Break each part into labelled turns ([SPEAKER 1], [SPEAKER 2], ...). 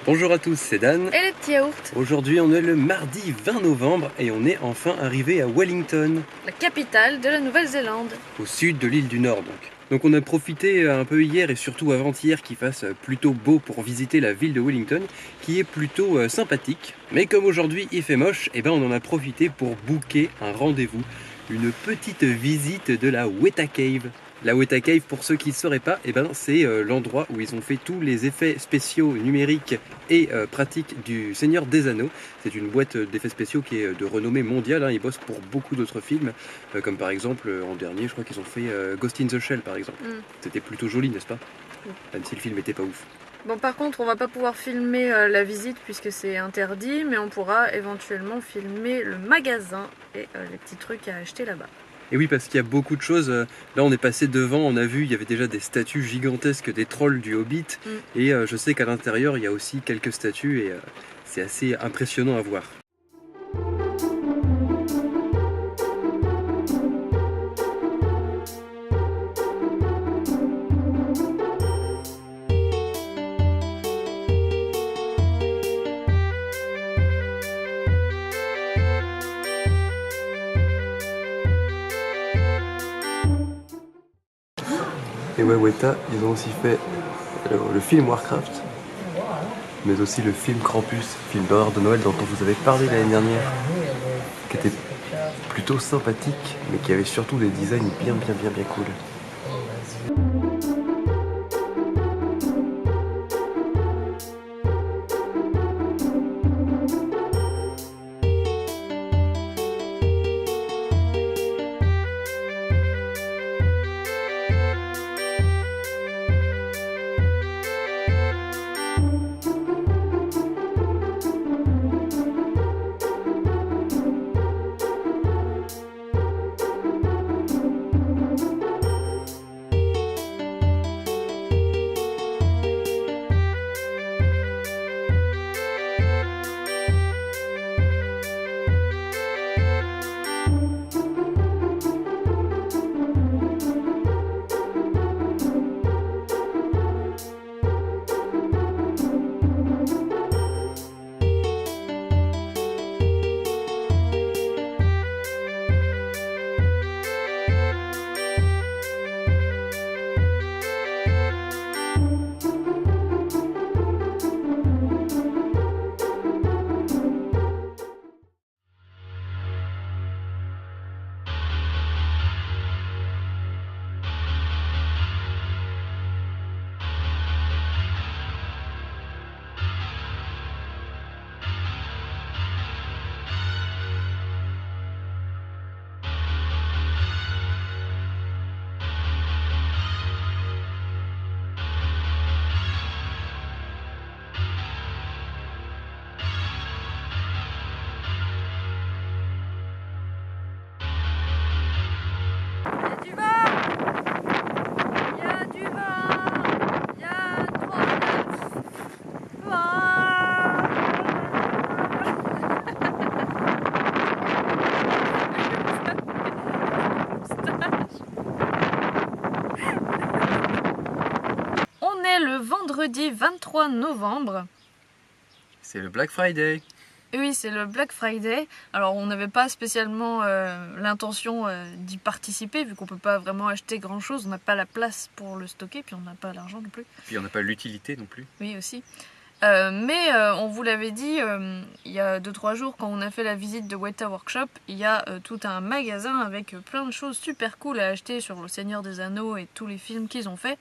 [SPEAKER 1] Bonjour à tous, c'est Dan.
[SPEAKER 2] Et les petits yaourts.
[SPEAKER 1] Aujourd'hui on est le mardi 20 novembre et on est enfin arrivé à Wellington,
[SPEAKER 2] La capitale de la Nouvelle-Zélande.
[SPEAKER 1] au sud de l'île du Nord donc. Donc on a profité un peu hier et surtout avant-hier qu'il fasse plutôt beau pour visiter la ville de Wellington, qui est plutôt sympathique. Mais comme aujourd'hui il fait moche, et ben on en a profité pour booker un rendez-vous, une petite visite de la Weta Cave. La Weta Cave, pour ceux qui ne sauraient pas, eh ben, c'est l'endroit où ils ont fait tous les effets spéciaux numériques et pratiques du Seigneur des Anneaux. C'est une boîte d'effets spéciaux qui est de renommée mondiale, hein. Ils bossent pour beaucoup d'autres films, comme par exemple, en dernier, je crois qu'ils ont fait Ghost in the Shell, par exemple. C'était plutôt joli, n'est-ce pas? Même si le film était pas ouf.
[SPEAKER 2] Bon, par contre, on va pas pouvoir filmer la visite puisque c'est interdit, mais on pourra éventuellement filmer le magasin et les petits trucs à acheter là-bas.
[SPEAKER 1] Et oui, parce qu'il y a beaucoup de choses. Là, on est passé devant, on a vu, il y avait déjà des statues gigantesques des trolls du Hobbit. Et je sais qu'à l'intérieur, il y a aussi quelques statues et c'est assez impressionnant à voir. Et ouais, Weta, ils ont aussi fait le film Warcraft, mais aussi le film Krampus, film d'horreur de Noël dont on vous avait parlé l'année dernière, qui était plutôt sympathique, mais qui avait surtout des designs bien cool.
[SPEAKER 2] Le vendredi 23 novembre.
[SPEAKER 1] C'est le Black Friday.
[SPEAKER 2] Oui, c'est le Black Friday. Alors on n'avait pas spécialement l'intention d'y participer vu qu'on peut pas vraiment acheter grand chose, on n'a pas la place pour le stocker, puis on n'a pas l'argent non plus.
[SPEAKER 1] Puis on n'a pas l'utilité non plus.
[SPEAKER 2] Oui aussi. Mais on vous l'avait dit il y a 2-3 jours quand on a fait la visite de Weta Workshop, il y a tout un magasin avec plein de choses super cool à acheter sur le Seigneur des Anneaux et tous les films qu'ils ont fait.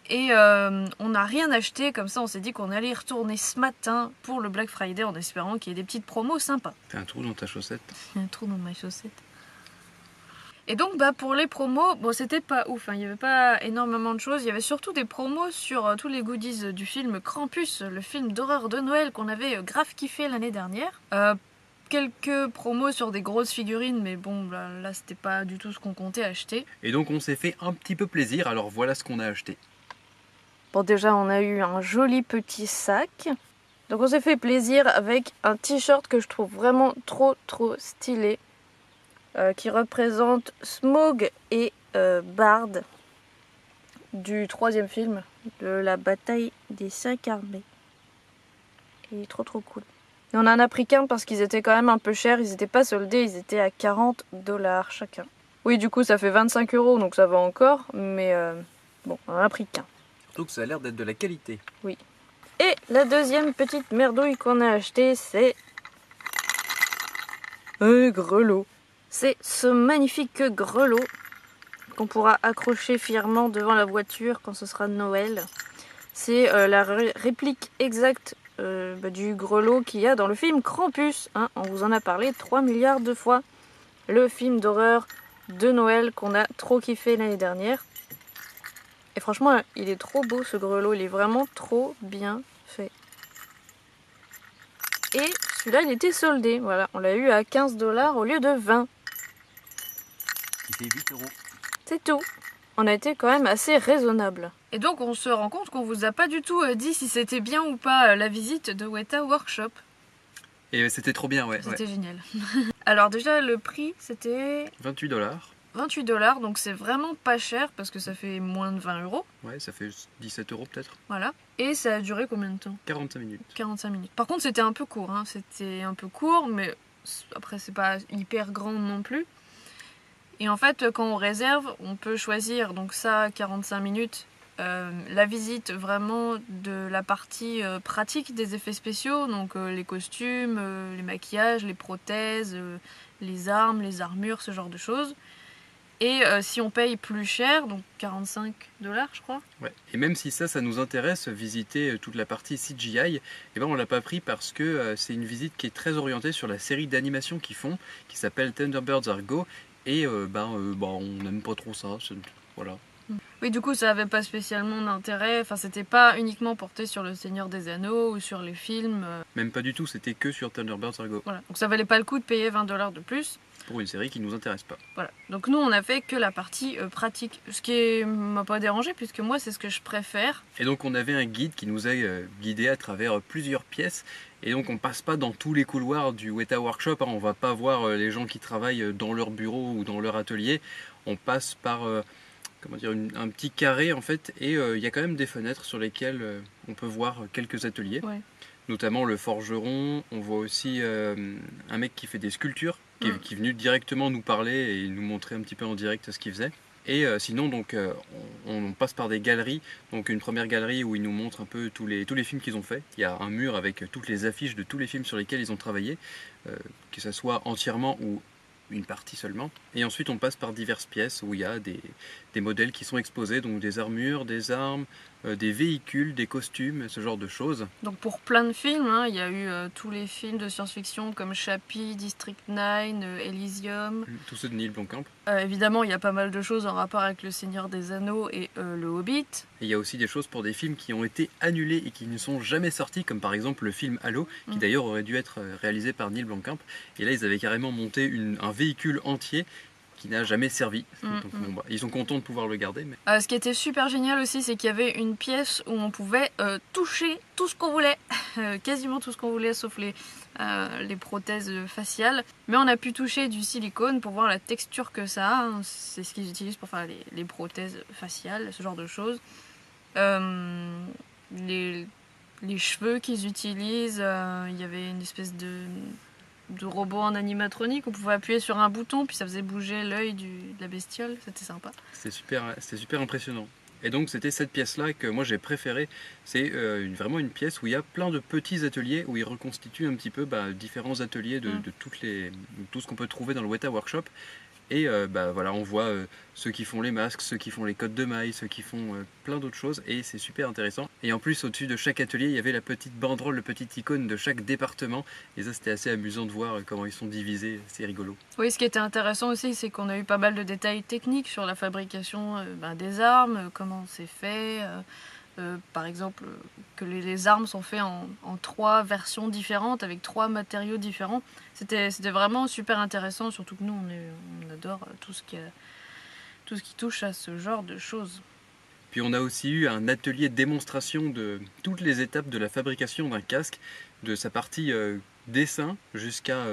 [SPEAKER 2] Et on n'a rien acheté, comme ça on s'est dit qu'on allait y retourner ce matin pour le Black Friday en espérant qu'il y ait des petites promos sympas.
[SPEAKER 1] T'as un trou dans ta chaussette?
[SPEAKER 2] Il y a un trou dans ma chaussette. Et donc pour les promos, bon c'était pas ouf, hein. Il n'y avait pas énormément de choses, il y avait surtout des promos sur tous les goodies du film Krampus, le film d'horreur de Noël qu'on avait grave kiffé l'année dernière. Quelques promos sur des grosses figurines, mais bon là c'était pas du tout ce qu'on comptait acheter.
[SPEAKER 1] Et donc on s'est fait un petit peu plaisir, alors voilà ce qu'on a acheté.
[SPEAKER 2] Bon déjà on a eu un joli petit sac. Donc on s'est fait plaisir avec un t-shirt que je trouve vraiment trop stylé. Qui représente Smaug et Bard du 3e film de la bataille des 5 armées. Il est trop cool. Et on en a pris qu'un parce qu'ils étaient quand même un peu chers. Ils étaient pas soldés, ils étaient à 40 $ chacun. Oui, du coup, ça fait 25 €, donc ça va encore. Mais bon, on en a pris qu'un.
[SPEAKER 1] Surtout que ça a l'air d'être de la qualité.
[SPEAKER 2] Oui. Et la deuxième petite merdouille qu'on a achetée, c'est un grelot. C'est ce magnifique grelot qu'on pourra accrocher fièrement devant la voiture quand ce sera Noël. C'est la réplique exacte du grelot qu'il y a dans le film Krampus. Hein, on vous en a parlé 3 milliards de fois. Le film d'horreur de Noël qu'on a trop kiffé l'année dernière. Et franchement, il est trop beau ce grelot, il est vraiment trop bien fait. Et celui-là, il était soldé. Voilà, on l'a eu à 15 $ au lieu de 20.
[SPEAKER 1] Qui fait 8 €.
[SPEAKER 2] C'est tout. On a été quand même assez raisonnable. Et donc on se rend compte qu'on vous a pas du tout dit si c'était bien ou pas la visite de Weta Workshop.
[SPEAKER 1] Et c'était trop bien, ouais.
[SPEAKER 2] C'était génial. Alors déjà le prix c'était
[SPEAKER 1] 28 $.
[SPEAKER 2] 28 $, donc c'est vraiment pas cher parce que ça fait moins de 20 €.
[SPEAKER 1] Ouais, ça fait 17 € peut-être.
[SPEAKER 2] Voilà. Et ça a duré combien de temps?
[SPEAKER 1] 45 minutes.
[SPEAKER 2] 45 minutes. Par contre c'était un peu court, hein. C'était un peu court, mais après c'est pas hyper grand non plus. Et en fait, quand on réserve, on peut choisir, donc ça, 45 minutes, la visite vraiment de la partie pratique des effets spéciaux, donc les costumes, les maquillages, les prothèses, les armes, les armures, ce genre de choses. Et si on paye plus cher, donc 45 $ je crois.
[SPEAKER 1] Ouais. Et même si ça nous intéresse, visiter toute la partie CGI, eh ben on l'a pas pris parce que c'est une visite qui est très orientée sur la série d'animation qu'ils font, qui s'appelle Thunderbirds Are Go. Et on n'aime pas trop ça, voilà.
[SPEAKER 2] Oui, du coup, ça avait pas spécialement d'intérêt. Enfin, c'était pas uniquement porté sur le Seigneur des Anneaux ou sur les films.
[SPEAKER 1] Même pas du tout, c'était que sur Thunderbirds Are Go.
[SPEAKER 2] Voilà, donc ça valait pas le coup de payer 20 $ de plus.
[SPEAKER 1] Pour une série qui nous intéresse pas.
[SPEAKER 2] Voilà, donc nous on a fait que la partie pratique, ce qui m'a pas dérangé puisque moi c'est ce que je préfère.
[SPEAKER 1] Et donc on avait un guide qui nous a guidé à travers plusieurs pièces. Et donc on passe pas dans tous les couloirs du Weta Workshop, hein. On va pas voir les gens qui travaillent dans leur bureau ou dans leur atelier. On passe par un petit carré en fait, et il y a quand même des fenêtres sur lesquelles on peut voir quelques ateliers. Ouais. Notamment le forgeron, on voit aussi un mec qui fait des sculptures, qui est venu directement nous parler et nous montrer un petit peu en direct ce qu'il faisait. Et sinon, donc, on passe par des galeries. Donc une première galerie où ils nous montrent un peu tous les films qu'ils ont fait. Il y a un mur avec toutes les affiches de tous les films sur lesquels ils ont travaillé, que ce soit entièrement ou une partie seulement. Et ensuite on passe par diverses pièces où il y a des modèles qui sont exposés, donc des armures, des armes, des véhicules, des costumes, ce genre de choses. Donc
[SPEAKER 2] pour plein de films, hein, il y a eu tous les films de science-fiction comme Chappie, District 9, Elysium.
[SPEAKER 1] Tous ceux de Neil Blomkamp.
[SPEAKER 2] Évidemment, il y a pas mal de choses en rapport avec le Seigneur des Anneaux et le Hobbit.
[SPEAKER 1] Et il y a aussi des choses pour des films qui ont été annulés et qui ne sont jamais sortis, comme par exemple le film Halo, qui d'ailleurs aurait dû être réalisé par Neil Blomkamp. Et là, ils avaient carrément monté un véhicule entier qui n'a jamais servi. Donc, ils sont contents de pouvoir le garder. Mais...
[SPEAKER 2] ce qui était super génial aussi, c'est qu'il y avait une pièce où on pouvait toucher tout ce qu'on voulait, quasiment tout ce qu'on voulait, sauf les prothèses faciales. Mais on a pu toucher du silicone pour voir la texture que ça a. Hein. C'est ce qu'ils utilisent pour faire les prothèses faciales, ce genre de choses. Les cheveux qu'ils utilisent, il y avait une espèce de robot en animatronique, on pouvait appuyer sur un bouton puis ça faisait bouger l'œil de la bestiole, c'était sympa.
[SPEAKER 1] C'était super impressionnant. Et donc c'était cette pièce-là que moi j'ai préférée. C'est vraiment une pièce où il y a plein de petits ateliers, où ils reconstituent un petit peu différents ateliers de tout ce qu'on peut trouver dans le Weta Workshop. Et voilà, on voit ceux qui font les masques, ceux qui font les cottes de mailles, ceux qui font plein d'autres choses, et c'est super intéressant. Et en plus, au-dessus de chaque atelier, il y avait la petite banderole, le petit icône de chaque département, et ça c'était assez amusant de voir comment ils sont divisés, c'est rigolo.
[SPEAKER 2] Oui, ce qui était intéressant aussi, c'est qu'on a eu pas mal de détails techniques sur la fabrication des armes, comment c'est fait. Par exemple, que les armes sont faites en 3 versions différentes, avec 3 matériaux différents. C'était vraiment super intéressant, surtout que nous, on adore tout ce qui touche à ce genre de choses.
[SPEAKER 1] Puis on a aussi eu un atelier de démonstration de toutes les étapes de la fabrication d'un casque, de sa partie dessin jusqu'à...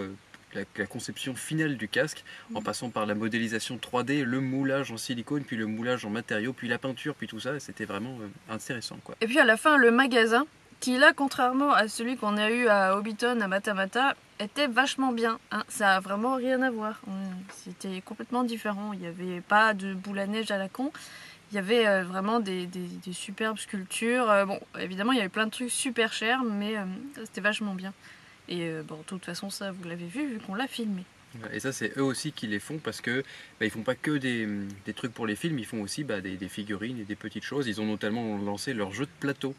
[SPEAKER 1] La conception finale du casque, en passant par la modélisation 3D, le moulage en silicone, puis le moulage en matériaux, puis la peinture, puis tout ça, c'était vraiment intéressant, quoi.
[SPEAKER 2] Et puis à la fin, le magasin, qui là, contrairement à celui qu'on a eu à Hobbiton, à Matamata, était vachement bien. Hein. Ça a vraiment rien à voir. C'était complètement différent. Il n'y avait pas de boule à neige à la con. Il y avait vraiment des superbes sculptures. Bon, évidemment, il y avait plein de trucs super chers, mais c'était vachement bien. Et bon, de toute façon, ça, vous l'avez vu qu'on l'a filmé.
[SPEAKER 1] Et ça, c'est eux aussi qui les font parce que ils font pas que des trucs pour les films, ils font aussi des figurines et des petites choses. Ils ont notamment lancé leur jeu de plateau.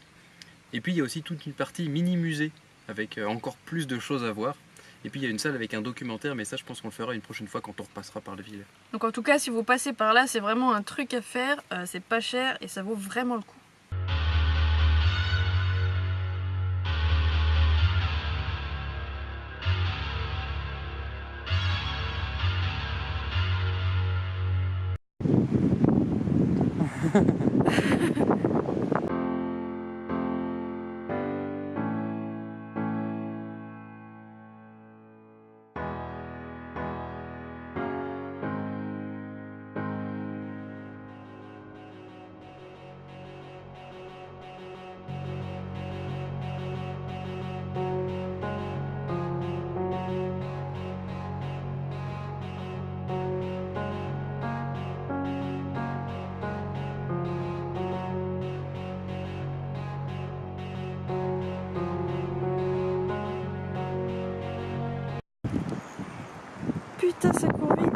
[SPEAKER 1] Et puis il y a aussi toute une partie mini-musée avec encore plus de choses à voir. Et puis il y a une salle avec un documentaire, mais ça je pense qu'on le fera une prochaine fois quand on repassera par la ville.
[SPEAKER 2] Donc en tout cas, si vous passez par là, c'est vraiment un truc à faire, c'est pas cher et ça vaut vraiment le coup. Putain, ça court vite.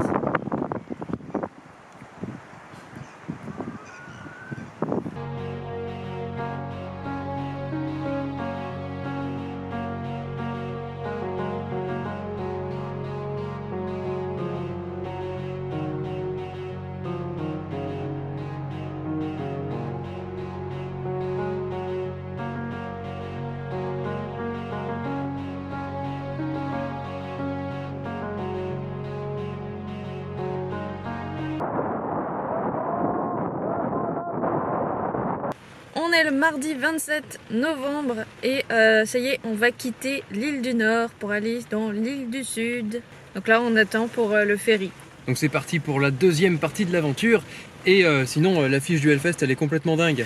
[SPEAKER 2] On est le mardi 27 novembre et ça y est, on va quitter l'île du Nord pour aller dans l'île du Sud. Donc là, on attend pour le ferry.
[SPEAKER 1] Donc c'est parti pour la deuxième partie de l'aventure. Et sinon, l'affiche du Hellfest, elle est complètement dingue.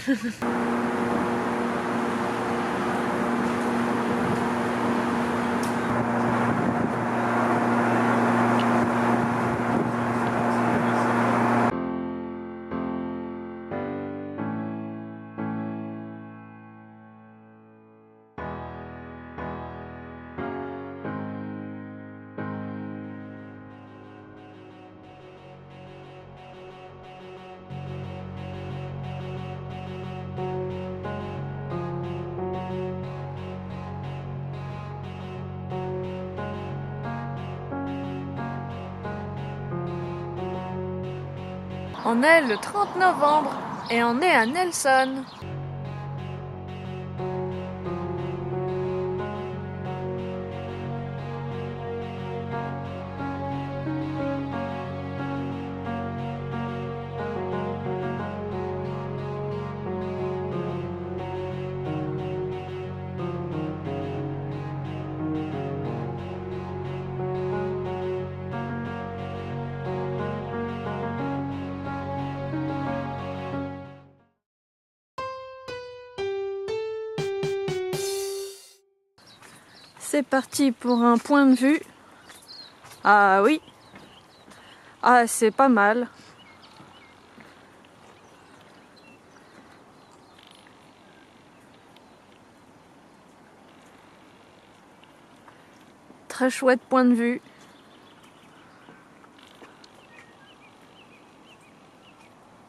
[SPEAKER 2] On est le 30 novembre et on est à Nelson. C'est parti pour un point de vue. Ah oui. Ah, c'est pas mal. Très chouette point de vue.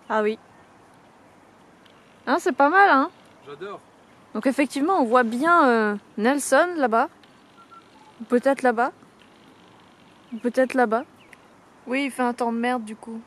[SPEAKER 2] Ah oui. Hein, c'est pas mal, hein?
[SPEAKER 1] J'adore.
[SPEAKER 2] Donc effectivement, on voit bien Nelson là-bas. Ou peut-être là-bas. Ou peut-être là-bas. Oui, il fait un temps de merde du coup.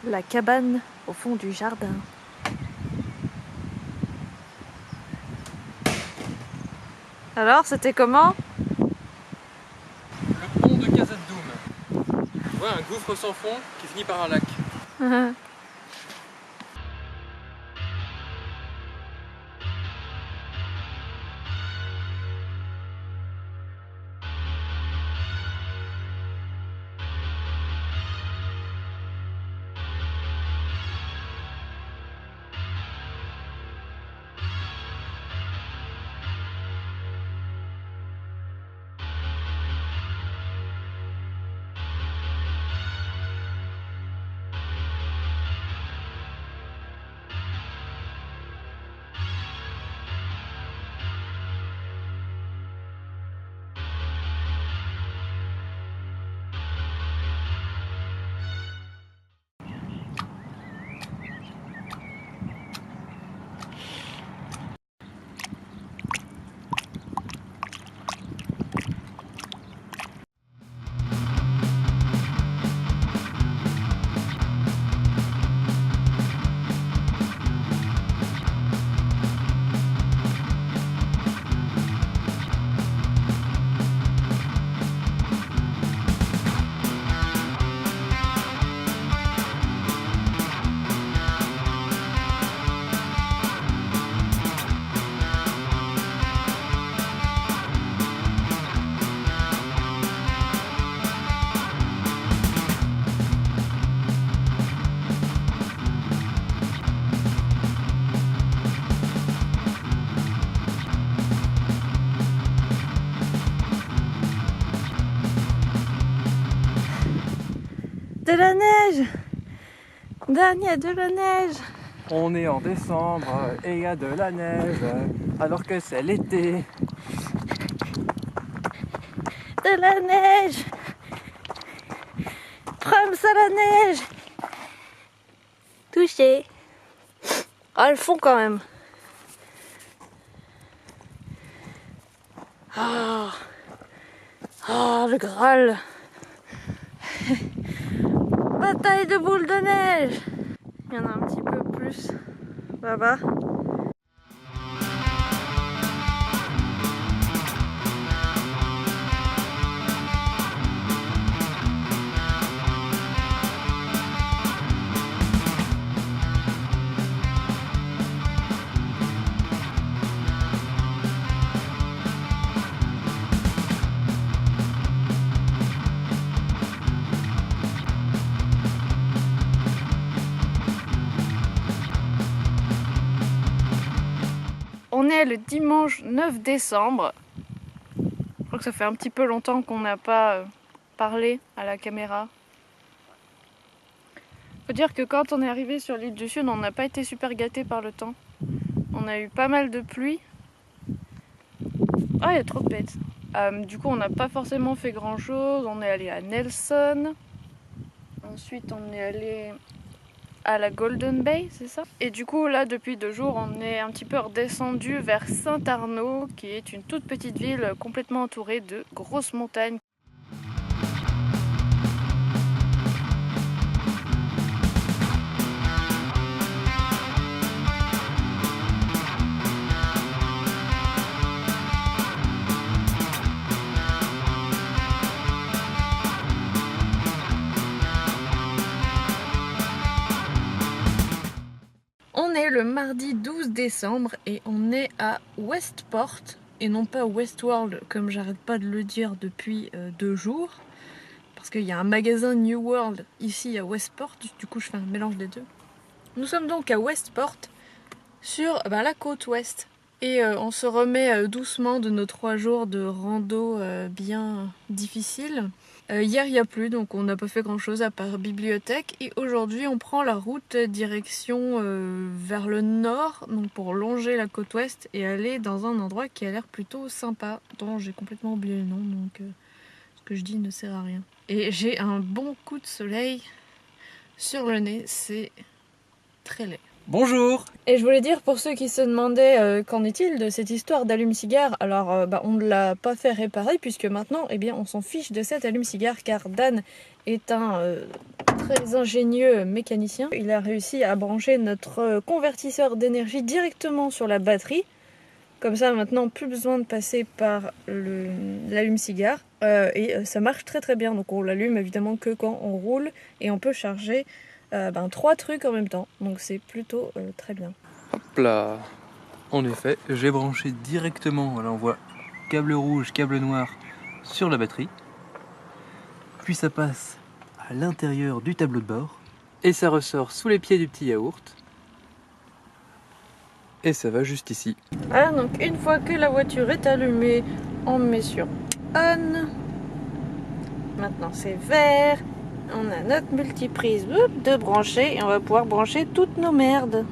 [SPEAKER 2] La cabane au fond du jardin. Alors, c'était comment?
[SPEAKER 1] Le pont de Khazad-dûm. Tu vois, un gouffre sans fond qui finit par un lac.
[SPEAKER 2] De la neige! Dan, il y a de la neige!
[SPEAKER 1] On est en décembre et il y a de la neige alors que c'est l'été.
[SPEAKER 2] De la neige! Prends ça la neige! Touché! Ah, elles font quand même! Ah! Ah, le Graal! Bataille de boules de neige! Il y en a un petit peu plus là-bas. On est le dimanche 9 décembre. Je crois que ça fait un petit peu longtemps qu'on n'a pas parlé à la caméra. Faut dire que quand on est arrivé sur l'île du Sud, on n'a pas été super gâtés par le temps. On a eu pas mal de pluie. Ah, il y a trop de bêtes. Du coup, on n'a pas forcément fait grand chose. On est allé à Nelson. Ensuite, on est allé à la Golden Bay, c'est ça? Et du coup, là, depuis 2 jours, on est un petit peu redescendu vers Saint-Arnaud, qui est une toute petite ville complètement entourée de grosses montagnes. On est le mardi 12 décembre et on est à Westport et non pas Westworld comme j'arrête pas de le dire depuis 2 jours. Parce qu'il y a un magasin New World ici à Westport, du coup je fais un mélange des deux. Nous sommes donc à Westport sur la côte ouest. Et on se remet doucement de nos 3 jours de rando bien difficiles. Hier il n'y a plu, donc on n'a pas fait grand chose à part bibliothèque. Et aujourd'hui on prend la route direction vers le nord, donc pour longer la côte ouest et aller dans un endroit qui a l'air plutôt sympa, dont j'ai complètement oublié le nom, donc ce que je dis ne sert à rien. Et j'ai un bon coup de soleil sur le nez, c'est très laid.
[SPEAKER 1] Bonjour!
[SPEAKER 2] Et je voulais dire pour ceux qui se demandaient qu'en est-il de cette histoire d'allume-cigare, alors on ne l'a pas fait réparer puisque maintenant on s'en fiche de cet allume-cigare car Dan est un très ingénieux mécanicien. Il a réussi à brancher notre convertisseur d'énergie directement sur la batterie. Comme ça maintenant plus besoin de passer par l'allume-cigare et ça marche très très bien. Donc on l'allume évidemment que quand on roule et on peut charger 3 trucs en même temps, donc c'est plutôt très bien.
[SPEAKER 1] Hop là! En effet, j'ai branché directement, voilà, on voit câble rouge, câble noir sur la batterie. Puis ça passe à l'intérieur du tableau de bord. Et ça ressort sous les pieds du petit yaourt. Et ça va juste ici.
[SPEAKER 2] Voilà, donc une fois que la voiture est allumée, on met sur on. Maintenant c'est vert. On a notre multiprise de brancher et on va pouvoir brancher toutes nos merdes.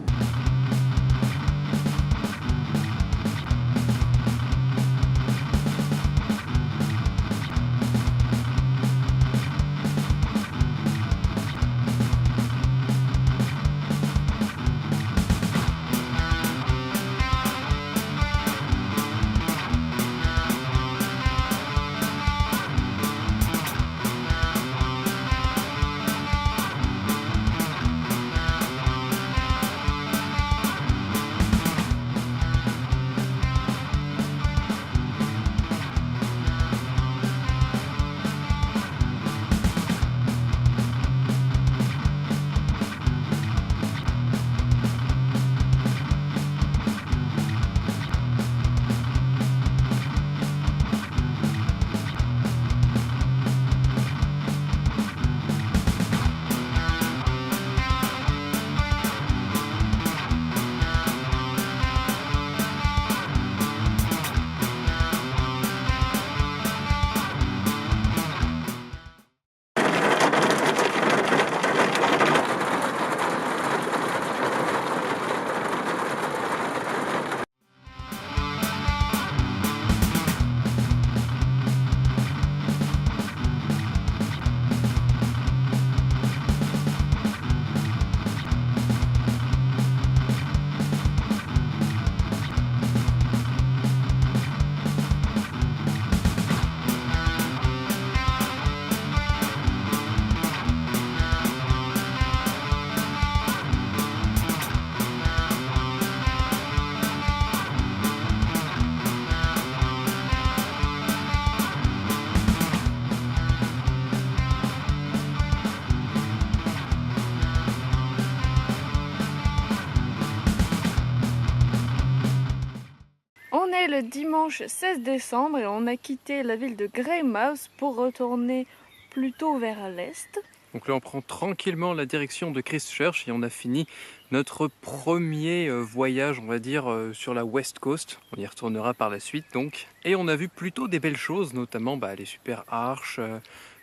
[SPEAKER 2] On est le dimanche 16 décembre et on a quitté la ville de Greymouth pour retourner plutôt vers l'est.
[SPEAKER 1] Donc là on prend tranquillement la direction de Christchurch et on a fini notre premier voyage, on va dire, sur la West Coast. On y retournera par la suite donc. Et on a vu plutôt des belles choses, notamment les super arches.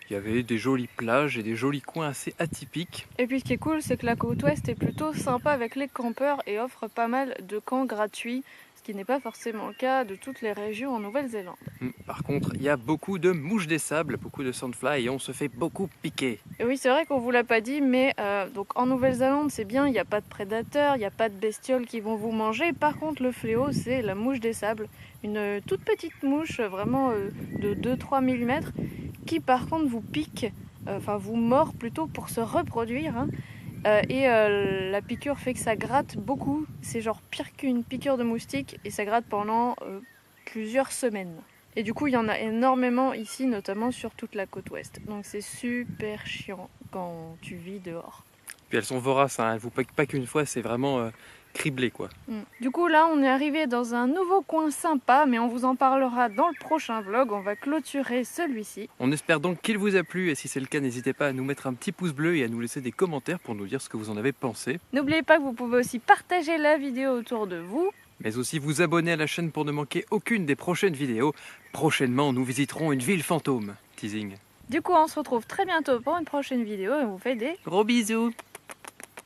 [SPEAKER 1] Il y avait des jolies plages et des jolis coins assez atypiques.
[SPEAKER 2] Et puis ce qui est cool, c'est que la côte ouest est plutôt sympa avec les campeurs et offre pas mal de camps gratuits, ce qui n'est pas forcément le cas de toutes les régions en Nouvelle-Zélande.
[SPEAKER 1] Par contre, il y a beaucoup de mouches des sables, beaucoup de sandflies et on se fait beaucoup piquer.
[SPEAKER 2] Et oui, c'est vrai qu'on vous l'a pas dit, mais donc en Nouvelle-Zélande, c'est bien, il n'y a pas de prédateurs, il n'y a pas de bestioles qui vont vous manger. Par contre, le fléau, c'est la mouche des sables. Une toute petite mouche, vraiment de 2-3 mm, qui par contre vous pique, vous mord plutôt pour se reproduire. La piqûre fait que ça gratte beaucoup. C'est genre pire qu'une piqûre de moustique et ça gratte pendant plusieurs semaines. Et du coup, il y en a énormément ici, notamment sur toute la côte ouest. Donc c'est super chiant quand tu vis dehors.
[SPEAKER 1] Puis elles sont voraces, hein. Elles vous piquent pas qu'une fois, c'est vraiment criblé quoi.
[SPEAKER 2] Du coup là on est arrivé dans un nouveau coin sympa, mais on vous en parlera dans le prochain vlog. On va clôturer celui-ci.
[SPEAKER 1] On espère donc qu'il vous a plu et si c'est le cas, n'hésitez pas à nous mettre un petit pouce bleu et à nous laisser des commentaires pour nous dire ce que vous en avez pensé.
[SPEAKER 2] N'oubliez pas que vous pouvez aussi partager la vidéo autour de vous.
[SPEAKER 1] Mais aussi vous abonner à la chaîne pour ne manquer aucune des prochaines vidéos. Prochainement, nous visiterons une ville fantôme. Teasing.
[SPEAKER 2] Du coup on se retrouve très bientôt pour une prochaine vidéo et on vous fait des
[SPEAKER 1] gros bisous.